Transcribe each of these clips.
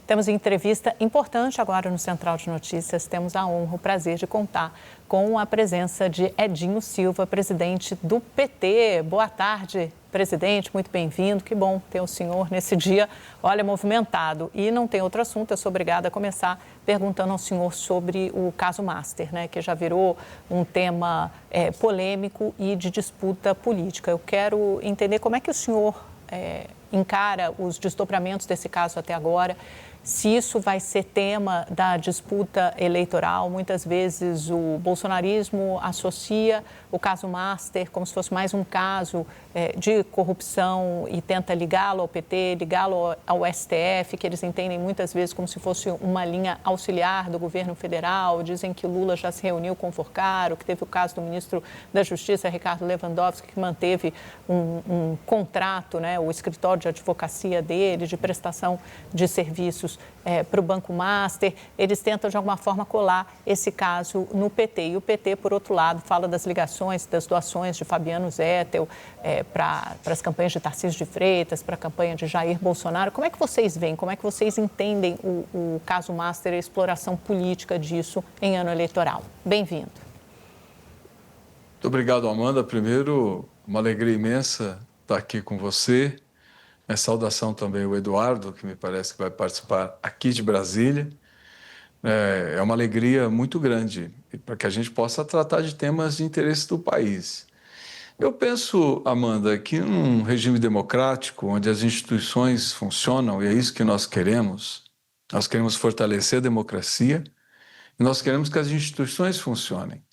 Temos entrevista importante agora no Central de Notícias. Temos a honra, o prazer de contar com a presença de Edinho Silva, presidente do PT. Boa tarde, presidente, muito bem-vindo. Que bom ter o senhor nesse dia, olha, movimentado. E não tem outro assunto, eu sou obrigada a começar perguntando ao senhor sobre o caso Master, né, que já virou um tema polêmico e de disputa política. Eu quero entender como é que o senhor encara os desdobramentos desse caso até agora, se isso vai ser tema da disputa eleitoral. Muitas vezes o bolsonarismo associa o caso Master como se fosse mais um caso de corrupção e tenta ligá-lo ao PT, ligá-lo ao STF, que eles entendem muitas vezes como se fosse uma linha auxiliar do governo federal. Dizem que Lula já se reuniu com o Forcaro, que teve o caso do ministro da Justiça, Ricardo Lewandowski, que manteve um contrato, né, o escritório de advocacia dele, de prestação de serviços para o Banco Master. Eles tentam, de alguma forma, colar esse caso no PT. E o PT, por outro lado, fala das ligações, das doações de Fabiano Zettel para as campanhas de Tarcísio de Freitas, para a campanha de Jair Bolsonaro. Como é que vocês veem, como é que vocês entendem o caso Master e a exploração política disso em ano eleitoral? Bem-vindo. Muito obrigado, Amanda. Primeiro, uma alegria imensa estar aqui com você. Minha saudação também ao Eduardo, que me parece que vai participar aqui de Brasília. É uma alegria muito grande para que a gente possa tratar de temas de interesse do país. Eu penso, Amanda, que num regime democrático, onde as instituições funcionam, e é isso que nós queremos fortalecer a democracia e nós queremos que as instituições funcionem.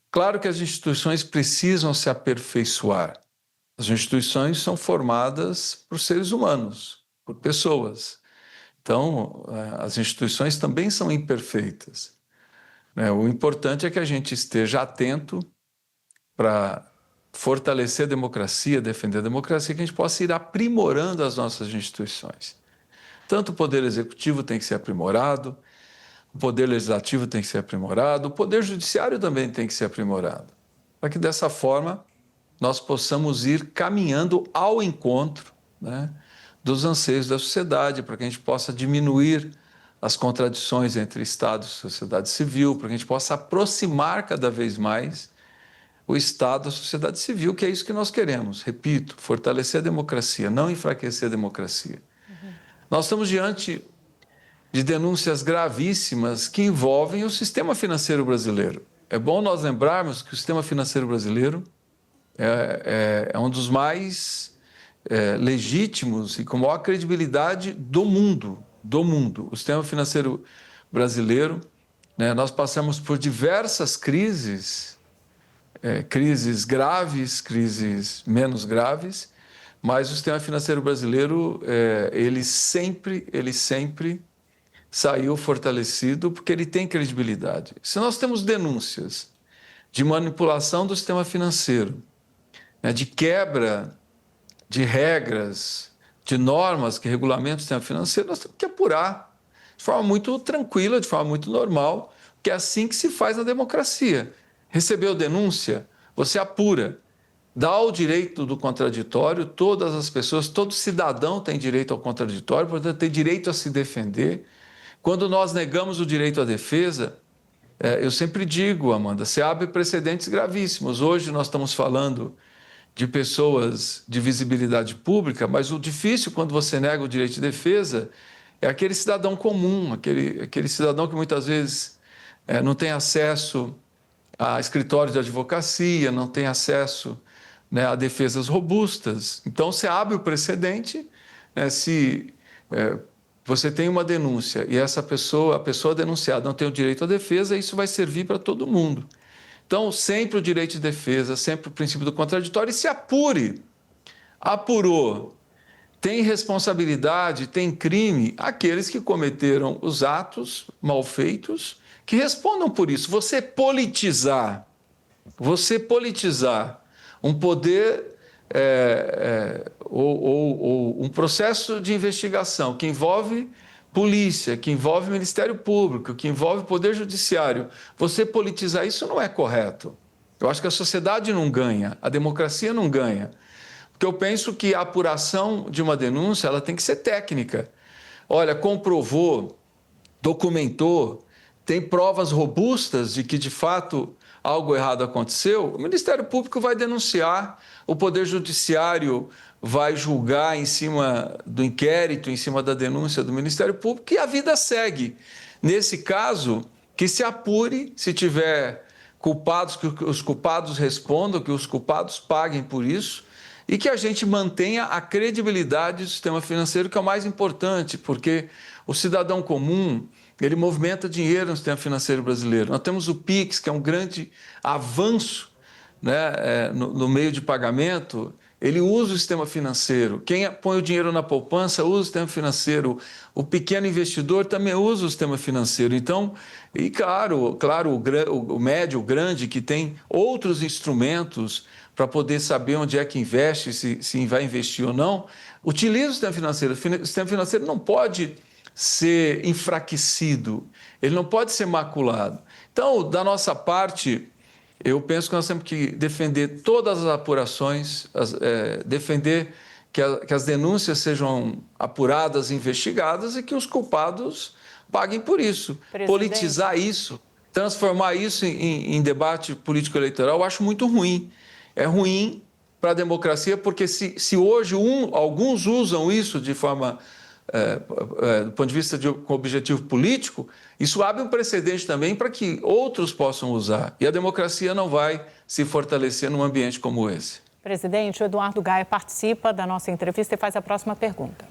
Claro que as instituições precisam se aperfeiçoar. As instituições são formadas por seres humanos, por pessoas. Então, as instituições também são imperfeitas. O importante é que a gente esteja atento para fortalecer a democracia, defender a democracia, que a gente possa ir aprimorando as nossas instituições. Tanto o Poder Executivo tem que ser aprimorado, o Poder Legislativo tem que ser aprimorado, o Poder Judiciário também tem que ser aprimorado, para que dessa forma nós possamos ir caminhando ao encontro, né, dos anseios da sociedade, para que a gente possa diminuir as contradições entre Estado e sociedade civil, para que a gente possa aproximar cada vez mais o Estado da sociedade civil, que é isso que nós queremos. Repito, fortalecer a democracia, não enfraquecer a democracia. Nós estamos diante de denúncias gravíssimas que envolvem o sistema financeiro brasileiro. É bom nós lembrarmos que o sistema financeiro brasileiro é um dos mais legítimos e com maior credibilidade do mundo. O sistema financeiro brasileiro, né, nós passamos por diversas crises, crises graves, crises menos graves, mas o sistema financeiro brasileiro, ele sempre saiu fortalecido porque ele tem credibilidade. Se nós temos denúncias de manipulação do sistema financeiro, de quebra de regras, de normas que regulamentam o sistema financeiro, nós temos que apurar de forma muito tranquila, de forma muito normal, que é assim que se faz na democracia. Recebeu denúncia, você apura, dá o direito do contraditório, todas as pessoas, todo cidadão tem direito ao contraditório, portanto tem direito a se defender. Quando nós negamos o direito à defesa, eu sempre digo, Amanda, você abre precedentes gravíssimos. Hoje nós estamos falando de pessoas de visibilidade pública, mas o difícil quando você nega o direito de defesa é aquele cidadão comum, aquele cidadão que muitas vezes não tem acesso a escritórios de advocacia, não tem acesso, né, a defesas robustas. Então, você abre o precedente, né, se você tem uma denúncia e a pessoa denunciada não tem o direito à defesa, isso vai servir para todo mundo. Então, sempre o direito de defesa, sempre o princípio do contraditório, e se apure. Apurou, tem responsabilidade, tem crime, aqueles que cometeram os atos mal feitos, que respondam por isso. Você politizar um poder ou um processo de investigação que envolve polícia, que envolve Ministério Público, que envolve Poder Judiciário, você politizar isso não é correto. Eu acho que a sociedade não ganha, a democracia não ganha. Porque eu penso que a apuração de uma denúncia ela tem que ser técnica. olha, comprovou, documentou, tem provas robustas de que, de fato, algo errado aconteceu, o Ministério Público vai denunciar, o Poder Judiciário vai julgar em cima do inquérito, em cima da denúncia do Ministério Público, e a vida segue. Nesse caso, que se apure, se tiver culpados, que os culpados respondam, que os culpados paguem por isso, e que a gente mantenha a credibilidade do sistema financeiro, que é o mais importante, porque o cidadão comum, ele movimenta dinheiro no sistema financeiro brasileiro. Nós temos o PIX, que é um grande avanço, né, no meio de pagamento. Ele usa o sistema financeiro. Quem põe o dinheiro na poupança usa o sistema financeiro. O pequeno investidor também usa o sistema financeiro. Então, e claro, o médio, o grande, que tem outros instrumentos para poder saber onde é que investe, se vai investir ou não, utiliza o sistema financeiro. O sistema financeiro não pode ser enfraquecido, ele não pode ser maculado. Então, da nossa parte, eu penso que nós temos que defender todas as apurações, defender que as denúncias sejam apuradas, investigadas e que os culpados paguem por isso. Presidente. Politizar isso, transformar isso em debate político-eleitoral, eu acho muito ruim. É ruim para a democracia, porque se hoje alguns usam isso de forma, do ponto de vista com objetivo político, isso abre um precedente também para que outros possam usar. E a democracia não vai se fortalecer num ambiente como esse. Presidente, o Eduardo Gaia participa da nossa entrevista e faz a próxima pergunta.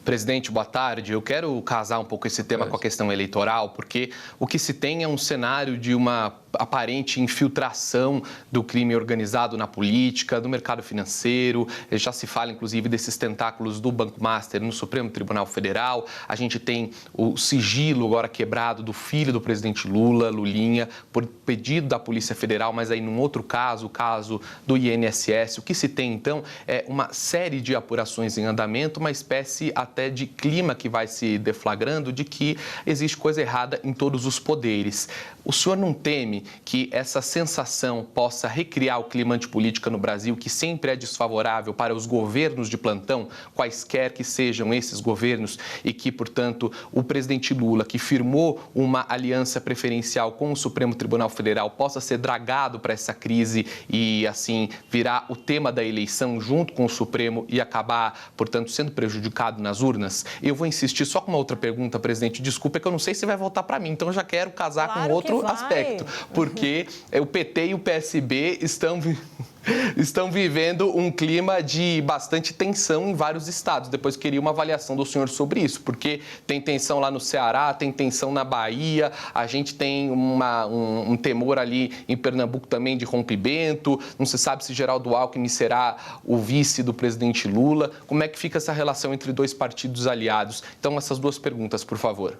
Presidente, boa tarde. Eu quero casar um pouco esse tema com a questão eleitoral, porque o que se tem é um cenário de uma aparente infiltração do crime organizado na política, do mercado financeiro. Já se fala, inclusive, desses tentáculos do Banco Master no Supremo Tribunal Federal. A gente tem o sigilo agora quebrado do filho do presidente Lula, Lulinha, por pedido da Polícia Federal, mas aí num outro caso, o caso do INSS. O que se tem, então, é uma série de apurações em andamento, uma espécie até de clima que vai se deflagrando de que existe coisa errada em todos os poderes. O senhor não teme que essa sensação possa recriar o clima antipolítica no Brasil, que sempre é desfavorável para os governos de plantão, quaisquer que sejam esses governos, e que, portanto, o presidente Lula, que firmou uma aliança preferencial com o Supremo Tribunal Federal, possa ser dragado para essa crise e, assim, virar o tema da eleição junto com o Supremo e acabar, portanto, sendo prejudicado nas urnas? Eu vou insistir só com uma outra pergunta, presidente. Desculpa, é que eu não sei se vai voltar para mim, então eu já quero casar com outro aspecto, porque o PT e o PSB estão vivendo um clima de bastante tensão em vários estados. Depois queria uma avaliação do senhor sobre isso, porque tem tensão lá no Ceará, tem tensão na Bahia, a gente tem um temor ali em Pernambuco também de rompimento, não se sabe se Geraldo Alckmin será o vice do presidente Lula. Como é que fica essa relação entre dois partidos aliados? Então, essas duas perguntas, por favor.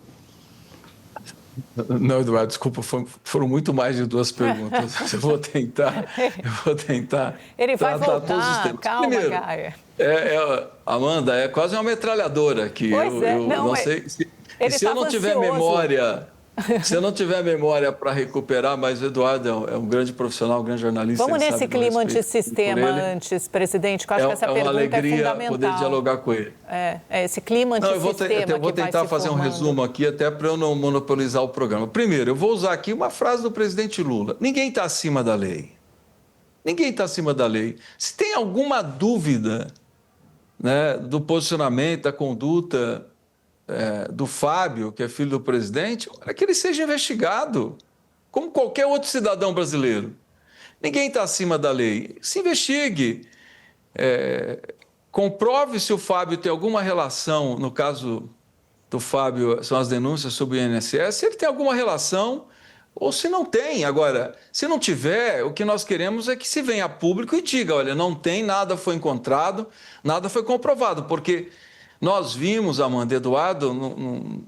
Não, Eduardo, desculpa, foram muito mais de duas perguntas. Eu vou tentar Ele vai tratar voltar, todos os temas. Calma, Primeiro, Gaia. Amanda, é quase uma metralhadora aqui. Eu não sei se eu não tiver memória. Se eu não tiver memória para recuperar, mas o Eduardo é um grande profissional, um grande jornalista. Vamos nesse clima antissistema antes, presidente, que eu acho que essa pergunta é fundamental. É uma alegria poder dialogar com ele. Esse clima antissistema. Eu vou tentar fazer um resumo aqui, até para eu não monopolizar o programa. Primeiro, eu vou usar aqui uma frase do presidente Lula. Ninguém está acima da lei. Ninguém está acima da lei. Se tem alguma dúvida, né, do posicionamento, da conduta do Fábio, que é filho do presidente, é que ele seja investigado, como qualquer outro cidadão brasileiro. Ninguém está acima da lei. Se investigue. Comprove se o Fábio tem alguma relação, no caso do Fábio, são as denúncias sobre o INSS, se ele tem alguma relação ou se não tem. Agora, se não tiver, o que nós queremos é que se venha a público e diga, olha, não tem, nada foi encontrado, nada foi comprovado, porque nós vimos, Amanda, Eduardo,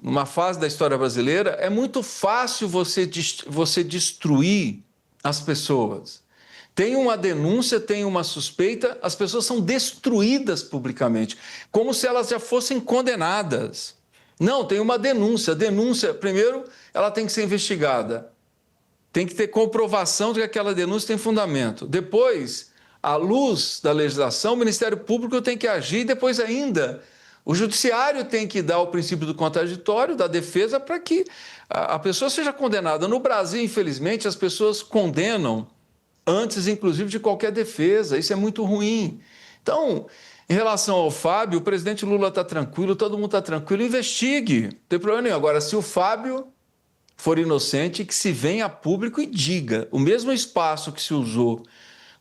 numa fase da história brasileira, é muito fácil você destruir as pessoas. Tem uma denúncia, tem uma suspeita, as pessoas são destruídas publicamente, como se elas já fossem condenadas. Não, tem uma denúncia. Denúncia, primeiro, ela tem que ser investigada. Tem que ter comprovação de que aquela denúncia tem fundamento. Depois, à luz da legislação, o Ministério Público tem que agir e depois ainda o Judiciário tem que dar o princípio do contraditório, da defesa, para que a pessoa seja condenada. No Brasil, infelizmente, as pessoas condenam antes, inclusive, de qualquer defesa. Isso é muito ruim. Então, em relação ao Fábio, o presidente Lula está tranquilo, todo mundo está tranquilo, investigue, não tem problema nenhum. Agora, se o Fábio for inocente, que se venha a público e diga. O mesmo espaço que se usou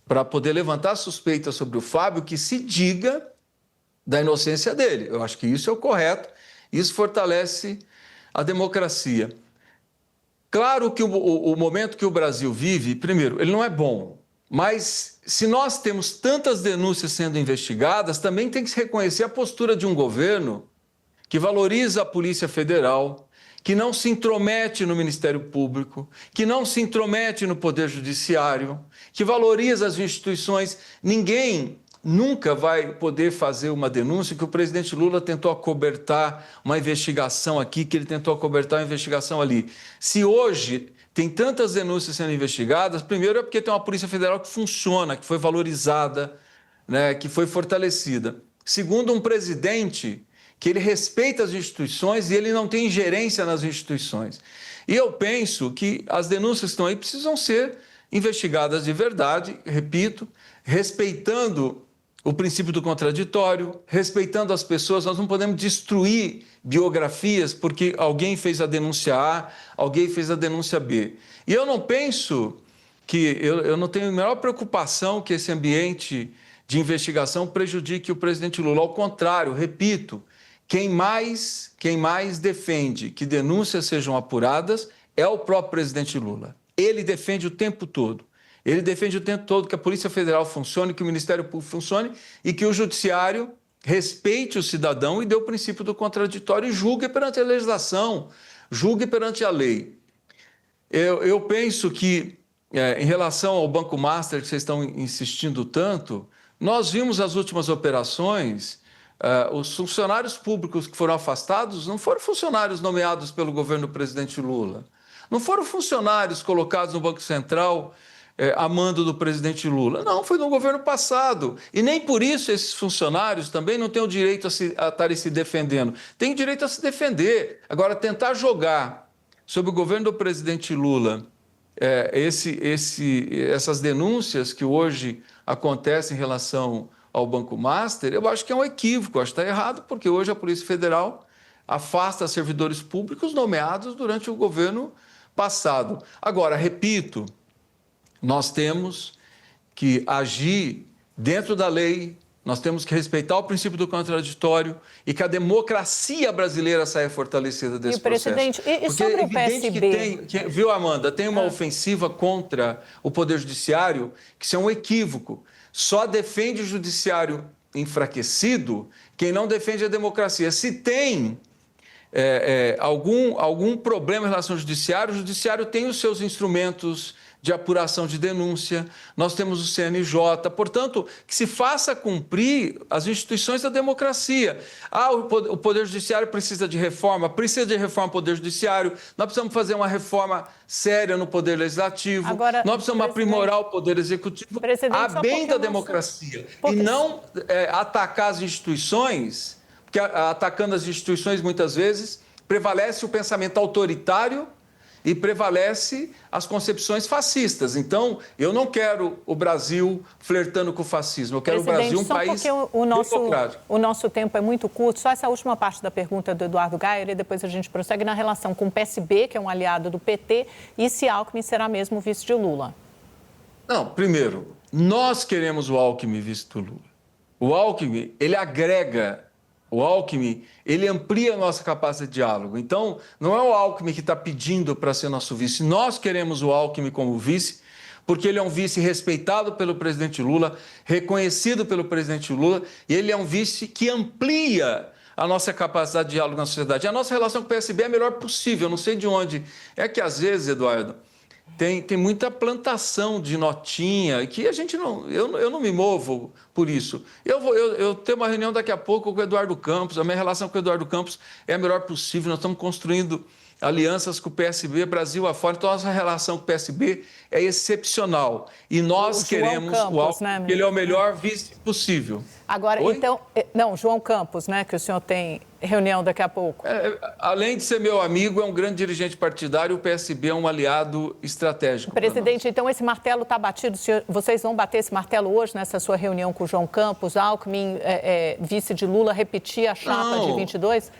para poder levantar suspeitas sobre o Fábio, que se diga da inocência dele. Eu acho que isso é o correto, isso fortalece a democracia. Claro que o momento que o Brasil vive, primeiro, ele não é bom, mas se nós temos tantas denúncias sendo investigadas, também tem que se reconhecer a postura de um governo que valoriza a Polícia Federal, que não se intromete no Ministério Público, que não se intromete no Poder Judiciário, que valoriza as instituições. Ninguém nunca vai poder fazer uma denúncia que o presidente Lula tentou acobertar uma investigação aqui, que ele tentou acobertar uma investigação ali. Se hoje tem tantas denúncias sendo investigadas, primeiro é porque tem uma Polícia Federal que funciona, que foi valorizada, né, que foi fortalecida. Segundo, um presidente que ele respeita as instituições e ele não tem ingerência nas instituições. E eu penso que as denúncias que estão aí precisam ser investigadas de verdade, repito, respeitando o princípio do contraditório, respeitando as pessoas. Nós não podemos destruir biografias porque alguém fez a denúncia A, alguém fez a denúncia B. E eu não penso que, eu não tenho a menor preocupação que esse ambiente de investigação prejudique o presidente Lula. Ao contrário, repito, quem mais defende que denúncias sejam apuradas é o próprio presidente Lula. Ele defende o tempo todo. Ele defende o tempo todo que a Polícia Federal funcione, que o Ministério Público funcione e que o Judiciário respeite o cidadão e dê o princípio do contraditório e julgue perante a legislação, julgue perante a lei. Eu penso que, em relação ao Banco Master, que vocês estão insistindo tanto, nós vimos as últimas operações, os funcionários públicos que foram afastados não foram funcionários nomeados pelo governo do presidente Lula, não foram funcionários colocados no Banco Central a mando do presidente Lula. Não, foi no governo passado. E nem por isso esses funcionários também não têm o direito a estarem se defendendo. Têm direito a se defender. Agora, tentar jogar sobre o governo do presidente Lula essas denúncias que hoje acontecem em relação ao Banco Master, eu acho que é um equívoco, acho que está errado, porque hoje a Polícia Federal afasta servidores públicos nomeados durante o governo passado. Agora, repito, nós temos que agir dentro da lei, nós temos que respeitar o princípio do contraditório e que a democracia brasileira saia fortalecida desse processo. Presidente, e sobre o PSB? Viu, Amanda, tem uma ofensiva contra o Poder Judiciário, que isso é um equívoco. Só defende o judiciário enfraquecido quem não defende a democracia. Se tem algum problema em relação ao judiciário, o judiciário tem os seus instrumentos de apuração de denúncia, nós temos o CNJ, portanto, que se faça cumprir as instituições da democracia. O Poder Judiciário precisa de reforma o Poder Judiciário, nós precisamos fazer uma reforma séria no Poder Legislativo, nós precisamos aprimorar o Poder Executivo a bem da democracia, e não atacar as instituições, porque atacando as instituições, muitas vezes, prevalece o pensamento autoritário e prevalece as concepções fascistas. Então, eu não quero o Brasil flertando com o fascismo. Eu quero o Brasil um país democrático. O nosso tempo é muito curto. Só essa última parte da pergunta do Eduardo Gayer e depois a gente prossegue na relação com o PSB, que é um aliado do PT, e se Alckmin será mesmo vice de Lula. Não, primeiro, nós queremos o Alckmin vice do Lula. O Alckmin, ele agrega. O Alckmin, ele amplia a nossa capacidade de diálogo. Então, não é o Alckmin que está pedindo para ser nosso vice. Nós queremos o Alckmin como vice, porque ele é um vice respeitado pelo presidente Lula, reconhecido pelo presidente Lula, e ele é um vice que amplia a nossa capacidade de diálogo na sociedade. E a nossa relação com o PSB é a melhor possível. Eu não sei de onde. É que, às vezes, Eduardo, tem muita plantação de notinha, que a gente não... Eu não me movo por isso. Eu tenho uma reunião daqui a pouco com o Eduardo Campos, a minha relação com o Eduardo Campos é a melhor possível, nós estamos construindo alianças com o PSB, Brasil afora. Então, a nossa relação com o PSB é excepcional. E nós queremos Campos, o Alckmin, né, que ele é o melhor vice possível. Agora, Oi? então... Não, João Campos, né, que o senhor tem reunião daqui a pouco. Além de ser meu amigo, é um grande dirigente partidário, o PSB é um aliado estratégico. Presidente, então esse martelo está batido, vocês vão bater esse martelo hoje nessa sua reunião com o João Campos, Alckmin, vice de Lula, repetir a chapa de 22?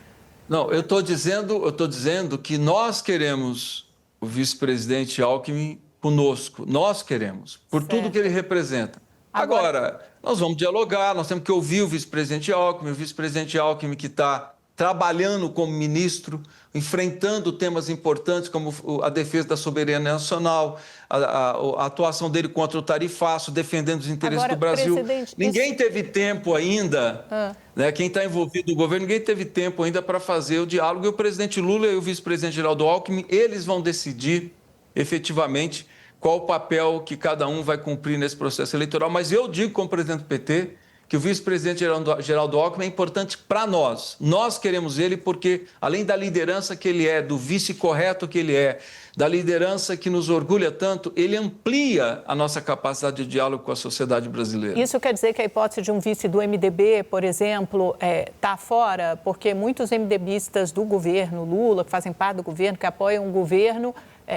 Não, eu estou dizendo que nós queremos o vice-presidente Alckmin conosco, nós queremos, por tudo que ele representa. Agora, nós vamos dialogar, nós temos que ouvir o vice-presidente Alckmin que está trabalhando como ministro, enfrentando temas importantes como a defesa da soberania nacional, a atuação dele contra o tarifaço, defendendo os interesses do Brasil. Ninguém teve tempo ainda, né, quem está envolvido no governo, ninguém teve tempo ainda para fazer o diálogo. E o presidente Lula e o vice-presidente Geraldo Alckmin, eles vão decidir efetivamente qual o papel que cada um vai cumprir nesse processo eleitoral. Mas eu digo, como presidente do PT, que o vice-presidente Geraldo Alckmin é importante para nós. Nós queremos ele porque, além da liderança que ele é, do vice correto que ele é, da liderança que nos orgulha tanto, ele amplia a nossa capacidade de diálogo com a sociedade brasileira. Isso quer dizer que a hipótese de um vice do MDB, por exemplo, está fora? Porque muitos MDBistas do governo Lula, que fazem parte do governo, que apoiam o governo,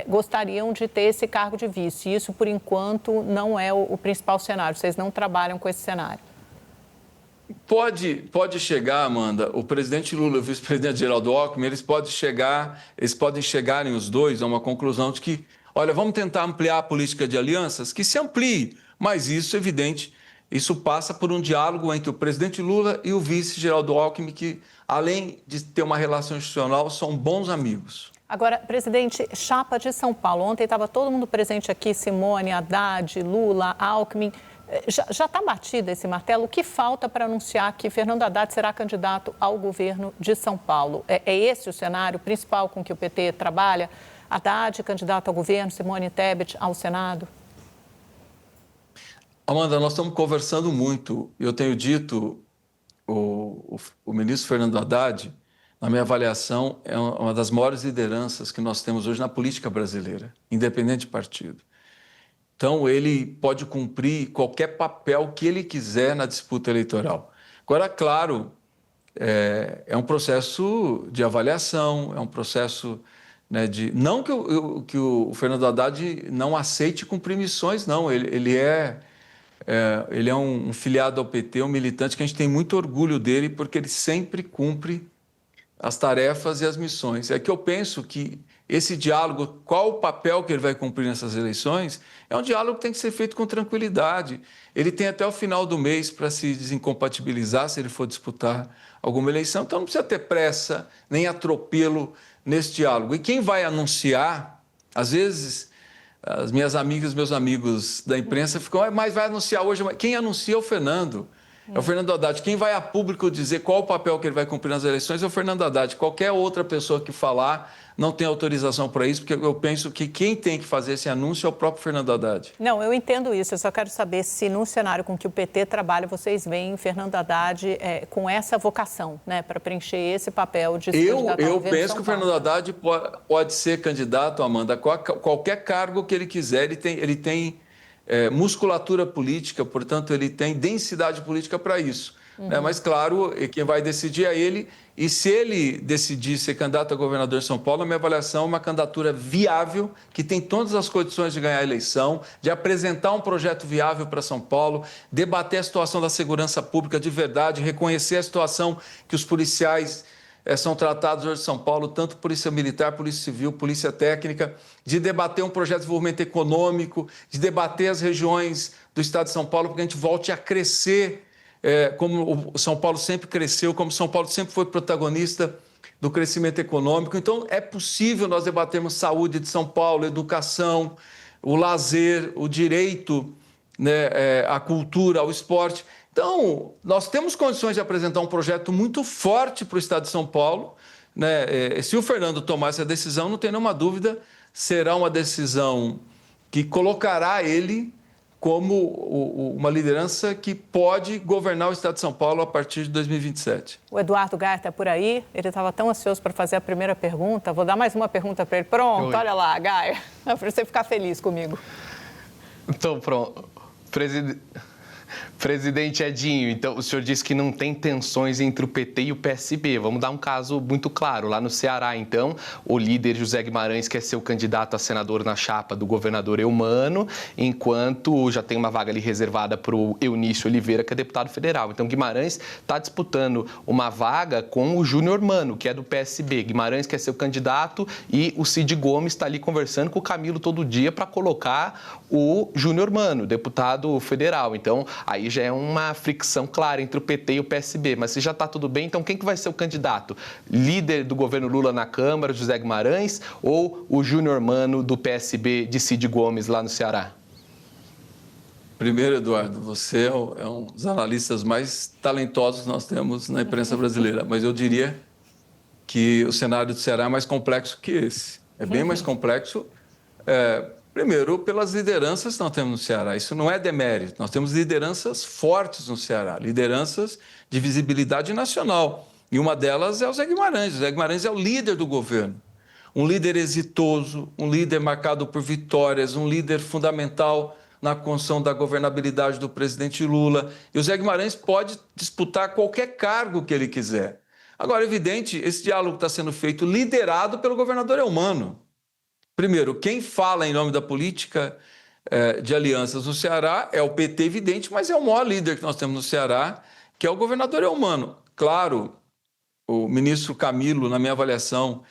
gostariam de ter esse cargo de vice. Isso, por enquanto, não é o principal cenário. Vocês não trabalham com esse cenário. Pode chegar, Amanda, o presidente Lula e o vice-presidente Geraldo Alckmin, eles podem chegarem os dois a uma conclusão de que, olha, vamos tentar ampliar a política de alianças, que se amplie, mas isso, é evidente, isso passa por um diálogo entre o presidente Lula e o vice Geraldo Alckmin, que, além de ter uma relação institucional, são bons amigos. Agora, presidente, chapa de São Paulo. Ontem estava todo mundo presente aqui, Simone, Haddad, Lula, Alckmin. Já está batido esse martelo? O que falta para anunciar que Fernando Haddad será candidato ao governo de São Paulo? É esse o cenário principal com que o PT trabalha? Haddad, candidato ao governo, Simone Tebet ao Senado? Amanda, nós estamos conversando muito. Eu tenho dito, o ministro Fernando Haddad, na minha avaliação, é uma das maiores lideranças que nós temos hoje na política brasileira, independente de partido. Então, ele pode cumprir qualquer papel que ele quiser na disputa eleitoral. Agora, claro, é um processo de avaliação, é um processo, né, de... Não que o Fernando Haddad não aceite cumprir missões, não. Ele é um filiado ao PT, um militante que a gente tem muito orgulho dele, porque ele sempre cumpre as tarefas e as missões. É que eu penso que esse diálogo, qual o papel que ele vai cumprir nessas eleições, é um diálogo que tem que ser feito com tranquilidade. Ele tem até o final do mês para se desincompatibilizar se ele for disputar alguma eleição. Então, não precisa ter pressa, nem atropelo nesse diálogo. E quem vai anunciar, às vezes, as minhas amigas, meus amigos da imprensa ficam, mas vai anunciar hoje. Quem anuncia é o Fernando. É o Fernando Haddad. Quem vai a público dizer qual o papel que ele vai cumprir nas eleições é o Fernando Haddad. Qualquer outra pessoa que falar não tem autorização para isso, porque eu penso que quem tem que fazer esse anúncio é o próprio Fernando Haddad. Não, eu entendo isso. Eu só quero saber se no cenário com que o PT trabalha, vocês veem Fernando Haddad com essa vocação, né, para preencher esse papel de ser candidato ao governo de São Paulo. Eu penso que o Fernando Haddad pode ser candidato, Amanda, a qualquer cargo que ele quiser. Ele tem musculatura política, portanto, ele tem densidade política para isso. Né? Mas, claro, quem vai decidir é ele. E se ele decidir ser candidato a governador de São Paulo, a minha avaliação é uma candidatura viável, que tem todas as condições de ganhar a eleição, de apresentar um projeto viável para São Paulo, debater a situação da segurança pública de verdade, reconhecer a situação que os policiais são tratados hoje em São Paulo, tanto Polícia Militar, Polícia Civil, Polícia Técnica, de debater um projeto de desenvolvimento econômico, de debater as regiões do Estado de São Paulo, para que a gente volte a crescer como o São Paulo sempre cresceu, como São Paulo sempre foi protagonista do crescimento econômico. Então, é possível nós debatermos saúde de São Paulo, educação, o lazer, o direito, né, a cultura, o esporte. Então, nós temos condições de apresentar um projeto muito forte para o Estado de São Paulo. Né? Se o Fernando tomar essa decisão, não tem nenhuma dúvida, será uma decisão que colocará ele como uma liderança que pode governar o Estado de São Paulo a partir de 2027. O Eduardo Gaia está por aí, ele estava tão ansioso para fazer a primeira pergunta. Vou dar mais uma pergunta para ele. Pronto, olha lá, Gaia, para você ficar feliz comigo. Então, pronto. Presidente Edinho, então o senhor disse que não tem tensões entre o PT e o PSB. Vamos dar um caso muito claro. Lá no Ceará, então, o líder José Guimarães quer ser o candidato a senador na chapa do governador Eumano, enquanto já tem uma vaga ali reservada para o Eunício Oliveira, que é deputado federal. Então, Guimarães está disputando uma vaga com o Júnior Mano, que é do PSB. Guimarães quer ser o candidato e o Cid Gomes está ali conversando com o Camilo todo dia para colocar o Júnior Mano, deputado federal. Então, aí já é uma fricção clara entre o PT e o PSB. Mas se já está tudo bem, então quem que vai ser o candidato? Líder do governo Lula na Câmara, José Guimarães, ou o Júnior Mano do PSB de Cid Gomes lá no Ceará? Primeiro, Eduardo, você é um dos analistas mais talentosos que nós temos na imprensa brasileira, mas eu diria que o cenário do Ceará é mais complexo que esse. É bem mais complexo, primeiro, pelas lideranças que nós temos no Ceará. Isso não é demérito. Nós temos lideranças fortes no Ceará, lideranças de visibilidade nacional. E uma delas é o Zé Guimarães. O Zé Guimarães é o líder do governo. Um líder exitoso, um líder marcado por vitórias, um líder fundamental na construção da governabilidade do presidente Lula. E o Zé Guimarães pode disputar qualquer cargo que ele quiser. Agora, é evidente, esse diálogo está sendo feito liderado pelo governador Eumano. Primeiro, quem fala em nome da política de alianças no Ceará é o PT, evidente, mas é o maior líder que nós temos no Ceará, que é o governador Eumano. Claro, o ministro Camilo, na minha avaliação,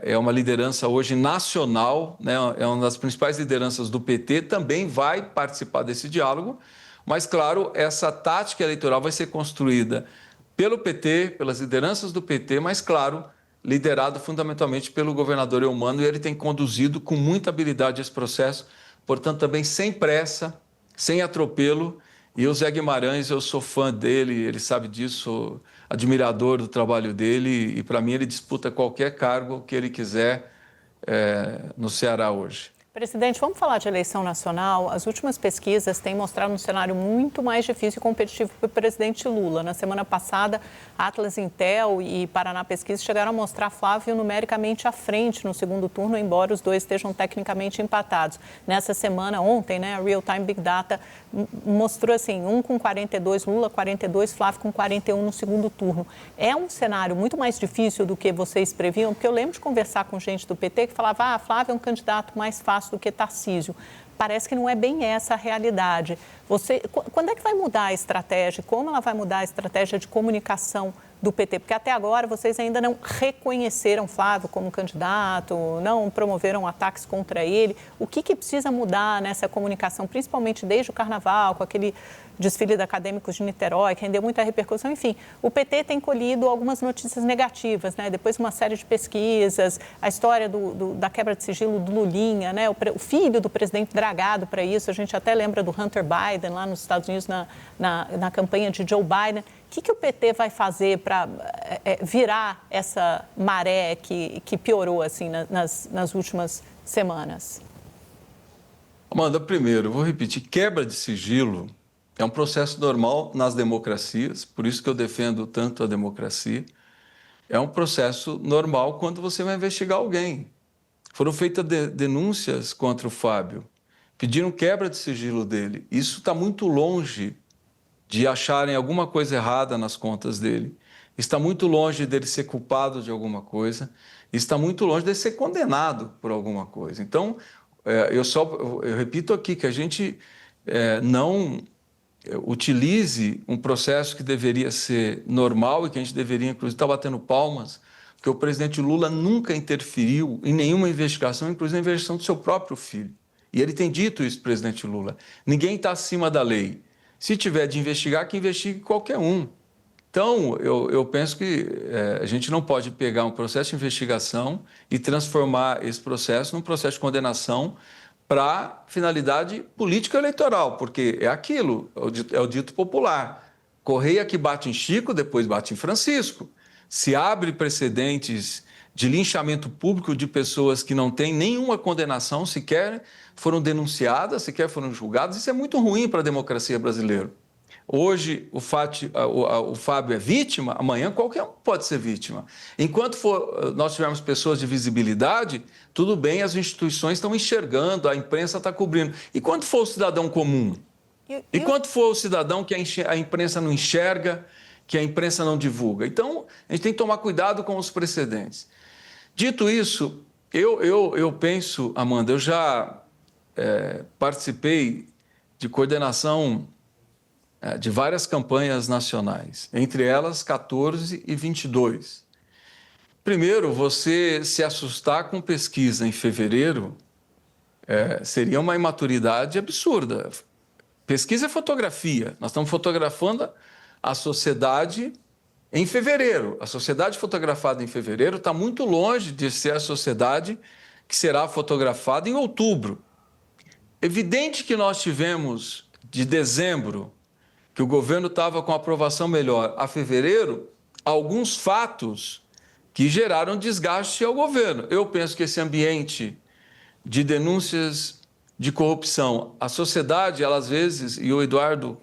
é uma liderança hoje nacional, né? É uma das principais lideranças do PT, também vai participar desse diálogo, mas, claro, essa tática eleitoral vai ser construída pelo PT, pelas lideranças do PT, mas, claro, liderado fundamentalmente pelo governador Eumano, e ele tem conduzido com muita habilidade esse processo, portanto, também sem pressa, sem atropelo. E o Zé Guimarães, eu sou fã dele, ele sabe disso, sou admirador do trabalho dele, e para mim ele disputa qualquer cargo que ele quiser no Ceará hoje. Presidente, vamos falar de eleição nacional. As últimas pesquisas têm mostrado um cenário muito mais difícil e competitivo para o presidente Lula. Na semana passada, Atlas Intel e Paraná Pesquisa chegaram a mostrar Flávio numericamente à frente no segundo turno, embora os dois estejam tecnicamente empatados. Nessa semana, ontem, a Real Time Big Data mostrou assim, um com 42, Lula 42, Flávio com 41 no segundo turno. É um cenário muito mais difícil do que vocês previam, porque eu lembro de conversar com gente do PT que falava, Flávio é um candidato mais fácil do que Tarcísio. Parece que não é bem essa a realidade. Quando é que vai mudar a estratégia? Como ela vai mudar a estratégia de comunicação do PT? Porque até agora vocês ainda não reconheceram Flávio como candidato, não promoveram ataques contra ele. O que precisa mudar nessa comunicação, principalmente desde o Carnaval, com aquele desfile de acadêmicos de Niterói, que rendeu muita repercussão? Enfim, o PT tem colhido algumas notícias negativas, depois de uma série de pesquisas, a história da quebra de sigilo do Lulinha, o filho do presidente dragado para isso, a gente até lembra do Hunter Biden lá nos Estados Unidos na campanha de Joe Biden. O que o PT vai fazer para virar essa maré que piorou assim, nas últimas semanas? Amanda, primeiro, vou repetir, quebra de sigilo é um processo normal nas democracias, por isso que eu defendo tanto a democracia. É um processo normal quando você vai investigar alguém. Foram feitas denúncias contra o Fábio, pediram quebra de sigilo dele. Isso está muito longe de acharem alguma coisa errada nas contas dele. Está muito longe dele ser culpado de alguma coisa. Está muito longe de ser condenado por alguma coisa. Então, eu repito aqui que a gente não utilize um processo que deveria ser normal e que a gente deveria, inclusive, estar batendo palmas, porque o presidente Lula nunca interferiu em nenhuma investigação, inclusive na investigação do seu próprio filho. E ele tem dito isso, presidente Lula. Ninguém está acima da lei. Se tiver de investigar, que investigue qualquer um. Então, eu penso que a gente não pode pegar um processo de investigação e transformar esse processo num processo de condenação para finalidade político-eleitoral, porque é aquilo, é o dito popular. Correia que bate em Chico, depois bate em Francisco. Se abre precedentes de linchamento público de pessoas que não têm nenhuma condenação sequer, foram denunciadas, sequer foram julgadas. Isso é muito ruim para a democracia brasileira. Hoje o Fábio é vítima, amanhã qualquer um pode ser vítima. Enquanto nós tivermos pessoas de visibilidade, tudo bem, as instituições estão enxergando, a imprensa está cobrindo. E quando for o cidadão comum? E quando for o cidadão que a imprensa não enxerga, que a imprensa não divulga? Então, a gente tem que tomar cuidado com os precedentes. Dito isso, eu penso, Amanda, eu já participei de coordenação de várias campanhas nacionais, entre elas 14 e 22. Primeiro, você se assustar com pesquisa em fevereiro seria uma imaturidade absurda. Pesquisa é fotografia. Nós estamos fotografando a sociedade em fevereiro. A sociedade fotografada em fevereiro está muito longe de ser a sociedade que será fotografada em outubro. Evidente que nós tivemos de dezembro, que o governo estava com aprovação melhor, a fevereiro, alguns fatos que geraram desgaste ao governo. Eu penso que esse ambiente de denúncias de corrupção, a sociedade, ela às vezes, e o Eduardo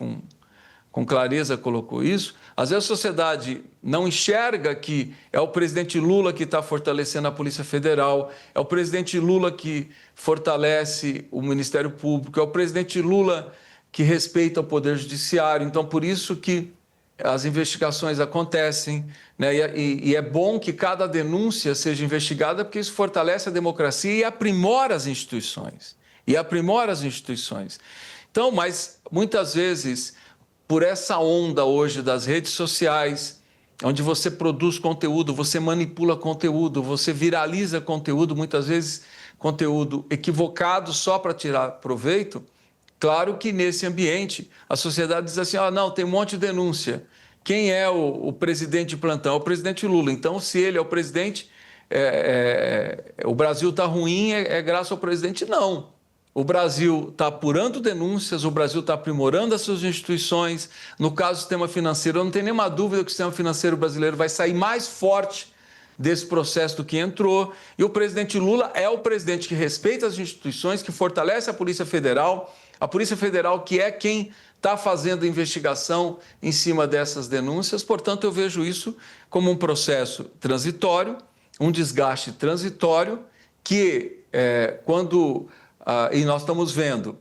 com clareza colocou isso, às vezes a sociedade não enxerga que é o presidente Lula que está fortalecendo a Polícia Federal, é o presidente Lula que fortalece o Ministério Público, é o presidente Lula que respeita o Poder Judiciário. Então, por isso que as investigações acontecem, né? E é bom que cada denúncia seja investigada, porque isso fortalece a democracia e aprimora as instituições. Então, mas muitas vezes, por essa onda hoje das redes sociais, onde você produz conteúdo, você manipula conteúdo, você viraliza conteúdo, muitas vezes conteúdo equivocado só para tirar proveito. Claro que nesse ambiente a sociedade diz assim, não, tem um monte de denúncia. Quem é o presidente de plantão? É o presidente Lula. Então, se ele é o presidente, o Brasil está ruim, é graças ao presidente? Não. O Brasil está apurando denúncias, o Brasil está aprimorando as suas instituições. No caso do sistema financeiro, eu não tenho nenhuma dúvida que o sistema financeiro brasileiro vai sair mais forte desse processo do que entrou. E o presidente Lula é o presidente que respeita as instituições, que fortalece a Polícia Federal que é quem está fazendo a investigação em cima dessas denúncias. Portanto, eu vejo isso como um processo transitório, um desgaste transitório, que e nós estamos vendo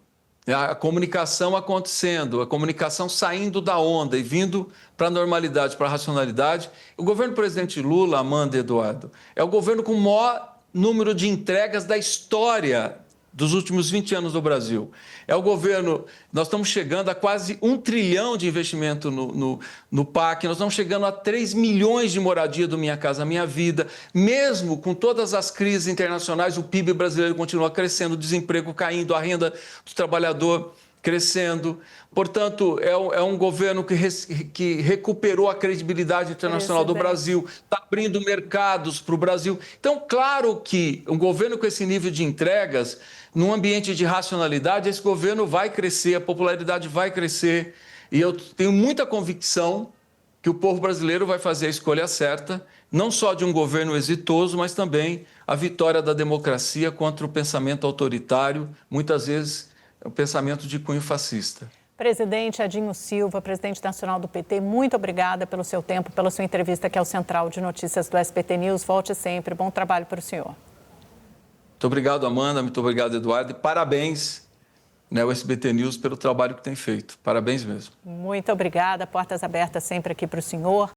a comunicação acontecendo, a comunicação saindo da onda e vindo para a normalidade, para a racionalidade. O governo do presidente Lula, Amanda e Eduardo, é o governo com o maior número de entregas da história dos últimos 20 anos do Brasil. É o governo, nós estamos chegando a quase 1 trilhão de investimento no PAC, nós estamos chegando a 3 milhões de moradia do Minha Casa Minha Vida. Mesmo com todas as crises internacionais, o PIB brasileiro continua crescendo, o desemprego caindo, a renda do trabalhador crescendo. Portanto, é um governo que recuperou a credibilidade internacional do Brasil, está abrindo mercados para o Brasil. Então, claro que um governo com esse nível de entregas, num ambiente de racionalidade, esse governo vai crescer, a popularidade vai crescer. E eu tenho muita convicção que o povo brasileiro vai fazer a escolha certa, não só de um governo exitoso, mas também a vitória da democracia contra o pensamento autoritário, muitas vezes o pensamento de cunho fascista. Presidente Edinho Silva, presidente nacional do PT, muito obrigada pelo seu tempo, pela sua entrevista aqui ao Central de Notícias do SBT News. Volte sempre. Bom trabalho para o senhor. Muito obrigado, Amanda. Muito obrigado, Eduardo. E parabéns, o SBT News, pelo trabalho que tem feito. Parabéns mesmo. Muito obrigada. Portas abertas sempre aqui para o senhor.